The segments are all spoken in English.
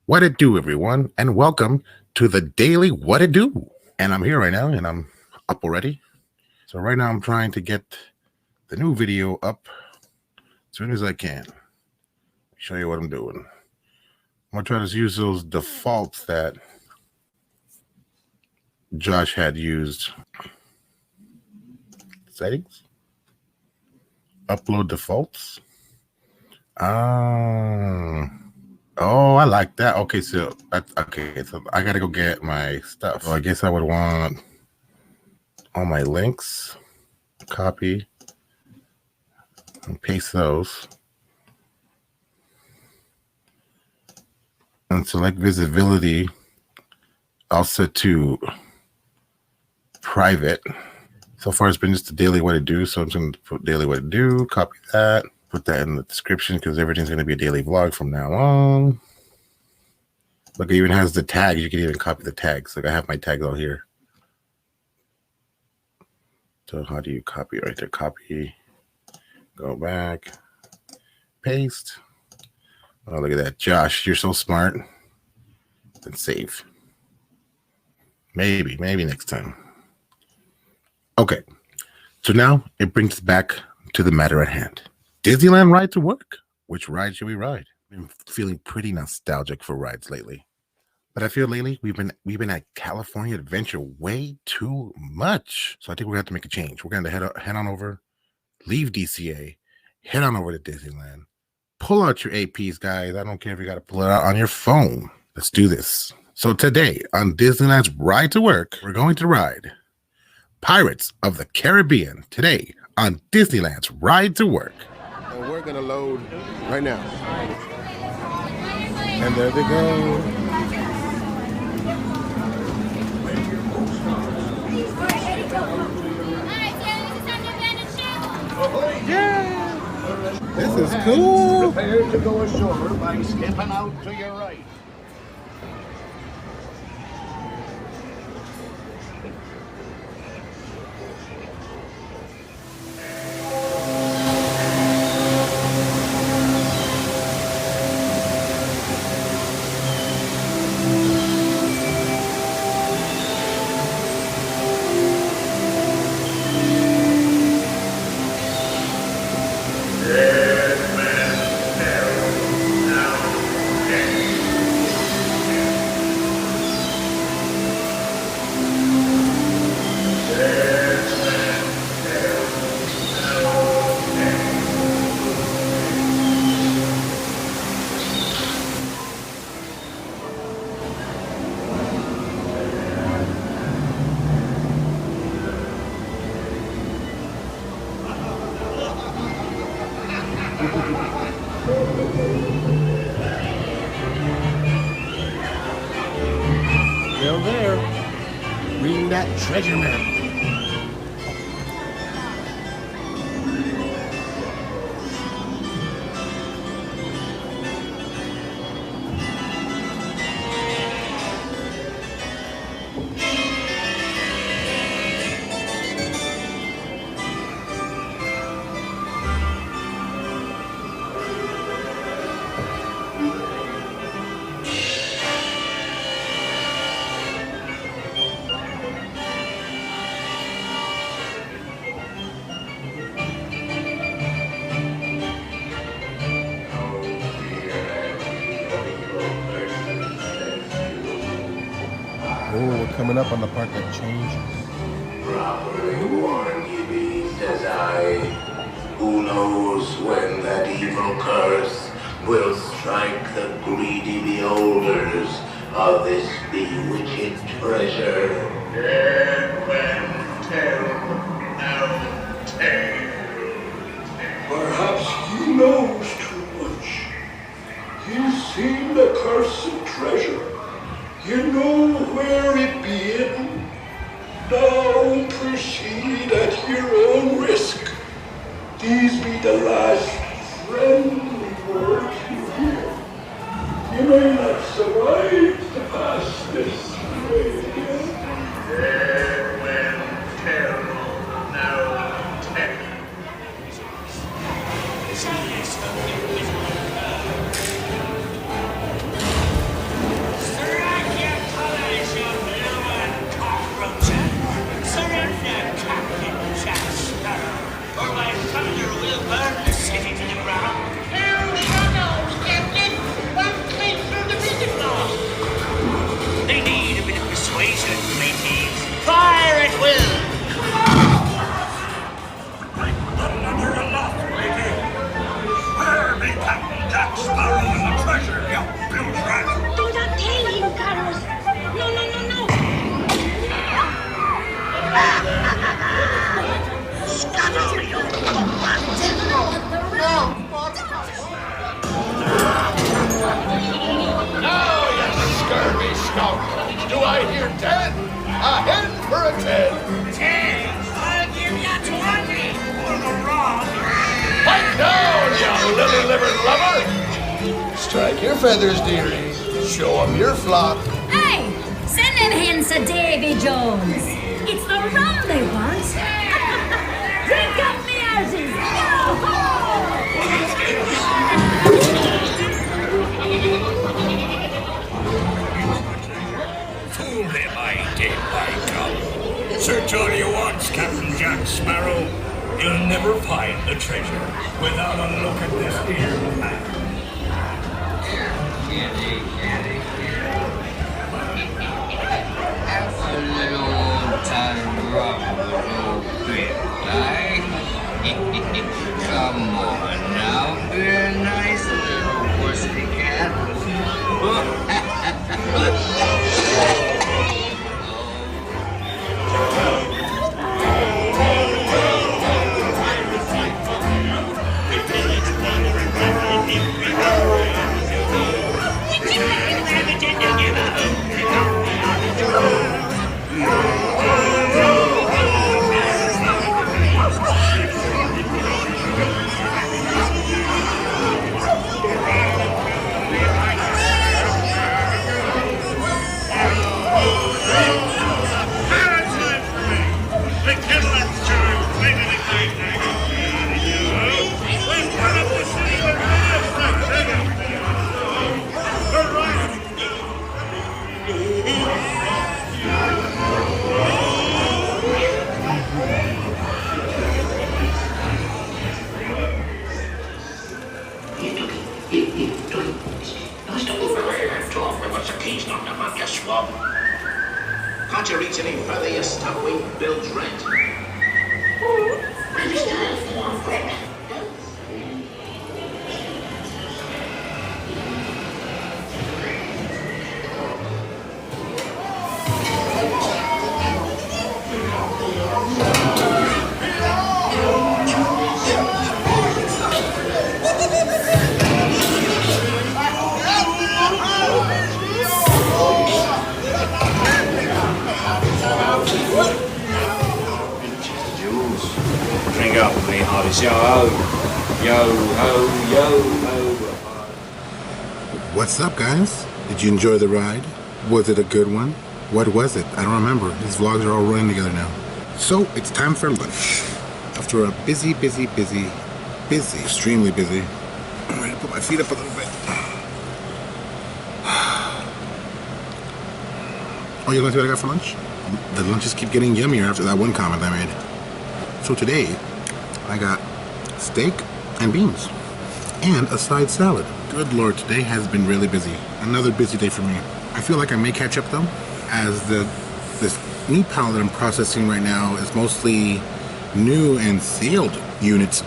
What it do, everyone, and welcome to the daily What It Do. And I'm here right now, and I'm up already. So right now I'm trying to get the new video up as soon as I can. Show you what I'm doing. I'm gonna try to use those defaults that Josh had used. Settings, upload defaults. Oh, I like that. Okay, so I gotta go get my stuff. So I guess I would want all my links, copy, and paste those, and select visibility. I'll set to private. So far, it's been just the daily what to do. So I'm just going to put daily what to do, copy that, put that in the description because everything's going to be a daily vlog from now on. Look, it even has the tags. You can even copy the tags. Like I have my tags all here. So how do you copy? Right there, copy, go back, paste. Oh, look at that. Josh, you're so smart. And save. Maybe next time. Okay, so now it brings us back to the matter at hand. Disneyland ride to work. Which ride should we ride? I've been feeling pretty nostalgic for rides lately. But I feel lately we've been at California Adventure way too much. So I think we're gonna have to make a change. We're gonna head on over, leave DCA, head on over to Disneyland. Pull out your APs, guys. I don't care if you gotta pull it out on your phone. Let's do this. So today on Disneyland's Ride to Work, we're going to ride Pirates of the Caribbean today on Disneyland's Ride to Work. And we're gonna load right now. And there they go. Yeah! This is cool! Prepare to go ashore by stepping out to your right. Still there. Reading that treasure map. Oh, we're coming up on the part that changes. Properly warn ye be, says I. Who knows when that evil curse will strike the greedy beholders of this bewitched treasure. Dead men tell no tale. Perhaps he knows too much. He's seen the cursed treasure. You know where it be hidden. Now proceed at your own risk. These be the last friendly words you hear. You may not survive to pass this way again. Dead men tell no tale. 10. A hen for a 10. 10. I'll give you 20 for the wrong. Pipe down, you lily-livered lover. Strike your feathers, dearie. Show 'em your flock. Hey, send them hens to Davy Jones. It's the rum they want. Drink up me asses. Yo-ho! Fool him, I did, by God. Search all you want, Captain Jack Sparrow. You'll never find the treasure without a look at this here map. Have a little old-time rum, little bit, right? Come on now, be a nice little pussycat. Can't you reach any further, you stuck-winged Bill Trent? Maybe style form, Fred. Drink up with me, hearties. Yo-ho. Yo-ho, yo-ho. What's up, guys? Did you enjoy the ride? Was it a good one? What was it? I don't remember. These vlogs are all running together now. So, it's time for lunch. After a busy, extremely busy. I'm ready to put my feet up a little bit. Oh, you're going to see what I got for lunch? The lunches keep getting yummier after that one comment I made. So today, I got steak and beans and a side salad. Good Lord, today has been really busy. Another busy day for me. I feel like I may catch up though, as this meat pallet that I'm processing right now is mostly new and sealed units.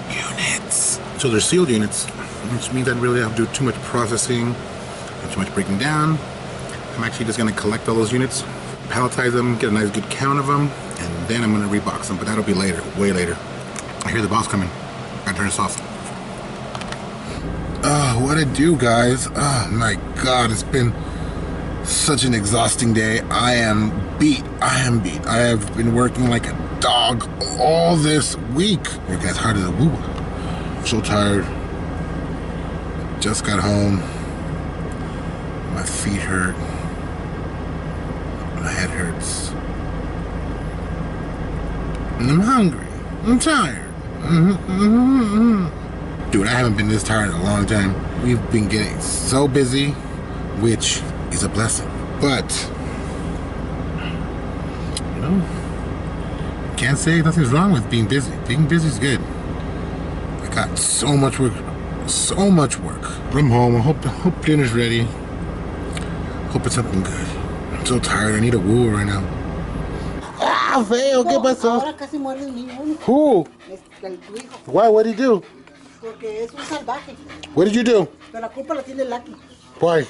Units. So they're sealed units, which means I really don't have to do too much processing, not too much breaking down. I'm actually just gonna collect all those units, palletize them, get a nice good count of them, and then I'm gonna rebox them, but that'll be later, way later. I hear the boss coming. Gotta turn this off. Oh, what it do, guys? Oh my God, it's been such an exhausting day. I am beat. I have been working like a dog all this week. Work as hard as a woo. So tired. Just got home. My feet hurt. My head hurts. And I'm hungry. I'm tired. Dude, I haven't been this tired in a long time. We've been getting so busy, which is a blessing. But, you know, can't say nothing's wrong with being busy. Being busy is good. I got so much work. I'm home. I hope dinner's ready. Hope it's something good. I'm so tired. I need a woo right now. Ah, feo, ¿qué pasó? Ahora casi muerde el niño. Who? El tu hijo. Why? What did he do? Porque es un salvaje. What did you do? Pero la culpa la tiene Lucky. Why?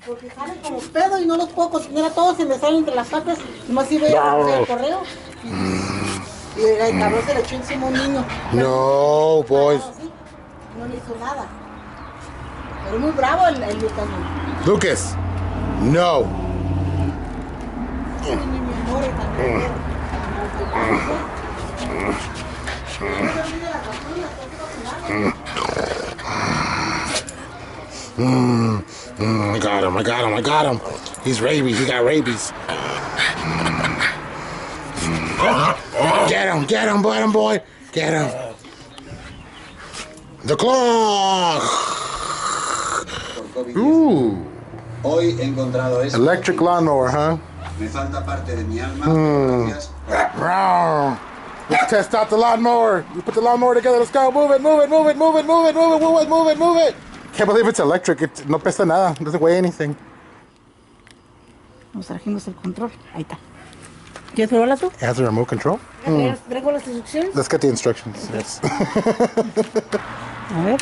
Porque salen como pedo y no los puedo contener a todos y me salen entre las patas. Nomás iba a ir al correo. Y el cabrón se le echó encima a un niño. No, boys. No le hizo nada. Pero muy bravo el Lucas. Lucas. No. I got him. He's rabies. He got rabies. Get him, boy. Get him. The claw. Ooh. Hoy he encontrado esto. Electric lawnmower, huh? Me falta parte de mi alma. Gracias. Let's test out the lawnmower. You put the lawnmower together. Let's go. Move it. Can't believe it's electric. It no pesa nada. Doesn't weigh anything. Nos trajimos el control. Ahí está. ¿Quieres probarla tú? It has a remote control? ¿Traigo las instrucciones? Let's get the instructions. Yes. A ver.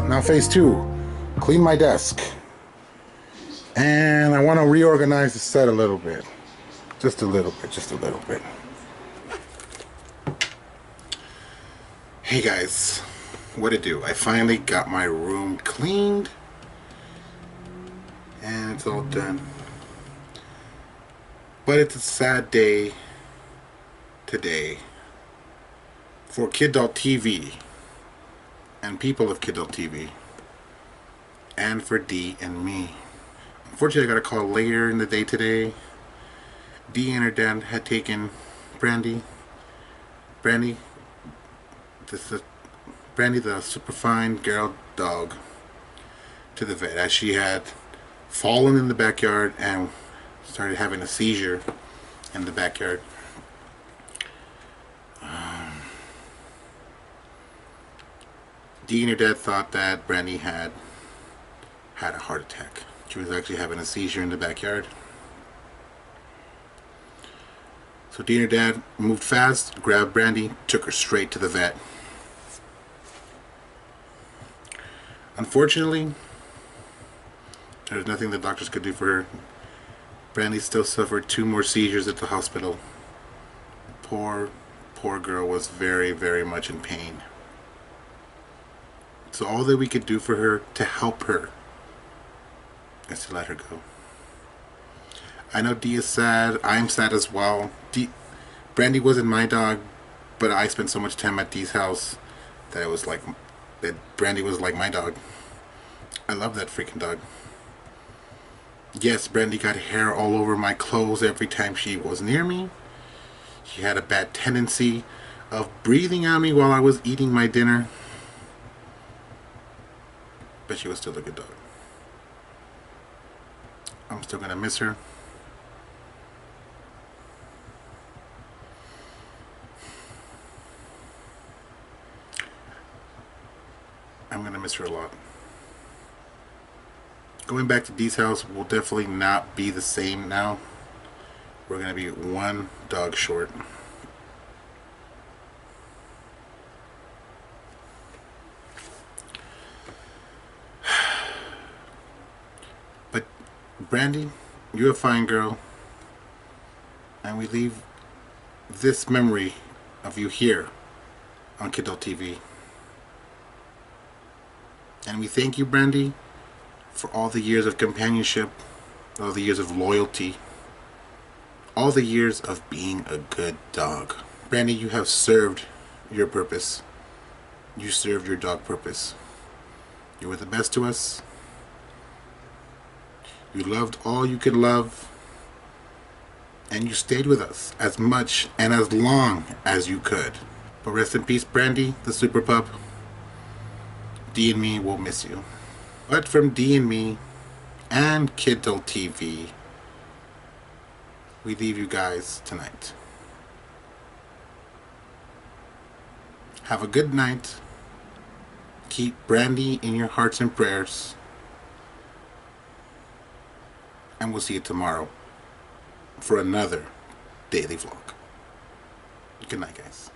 Now phase 2, clean my desk. And I want to reorganize the set a little bit. Just a little bit. Hey guys, what it do? I finally got my room cleaned. And it's all done. But it's a sad day today for KIDULT TV. And people of KIDULT TV, and for Dee and me. Unfortunately, I got a call later in the day today. Dee and her dad had taken Brandy, the superfine girl dog, to the vet as she had fallen in the backyard and started having a seizure in the backyard. Dee and her dad thought that Brandy had a heart attack. She was actually having a seizure in the backyard. So Dee and her dad moved fast, grabbed Brandy, took her straight to the vet. Unfortunately, there's nothing the doctors could do for her. Brandy still suffered 2 more seizures at the hospital. Poor girl was very, very much in pain. So all that we could do for her to help her is to let her go. I know Dee is sad. I'm sad as well. Brandy wasn't my dog, but I spent so much time at Dee's house that it was like that Brandy was like my dog. I love that freaking dog. Yes, Brandy got hair all over my clothes every time she was near me. She had a bad tendency of breathing on me while I was eating my dinner. But she was still a good dog. I'm still gonna miss her. I'm gonna miss her a lot. Going back to Dee's house will definitely not be the same now. We're gonna be 1 dog short. But Brandy, you're a fine girl, and we leave this memory of you here on KIDULT TV. And we thank you, Brandy, for all the years of companionship, all the years of loyalty, all the years of being a good dog. Brandy, you have served your purpose. You served your dog purpose. You were the best to us. You loved all you could love. And you stayed with us as much and as long as you could. But rest in peace, Brandy, the super pup. D and me will miss you. But from D and me and KIDULT TV, we leave you guys tonight. Have a good night. Keep Brandy in your hearts and prayers. And we'll see you tomorrow for another daily vlog. Good night, guys.